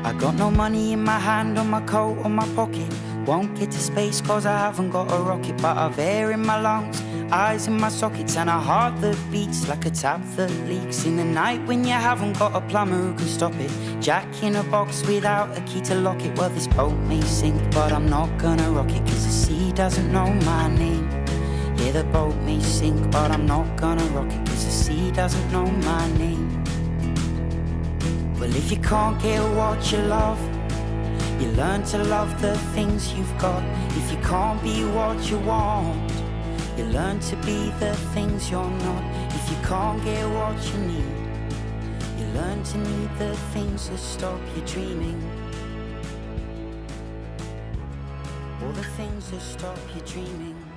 I got no money in my hand, on my coat, or my pocket. Won't get to space cause I haven't got a rocket. But I've air in my lungs, eyes in my sockets, and a heart that beats like a tap that leaks. In the night when you haven't got a plumber who can stop it. Jack in a box without a key to lock it. Well, this boat may sink, but I'm not gonna rock it, cause the sea doesn't know my name. Yeah, the boat may sink, but I'm not gonna rock it, cause the sea doesn't know my name. Well, if you can't get what you love, you learn to love the things you've got. If you can't be what you want, you learn to be the things you're not. If you can't get what you need, you learn to need the things that stop you dreaming. All the things that stop you dreaming.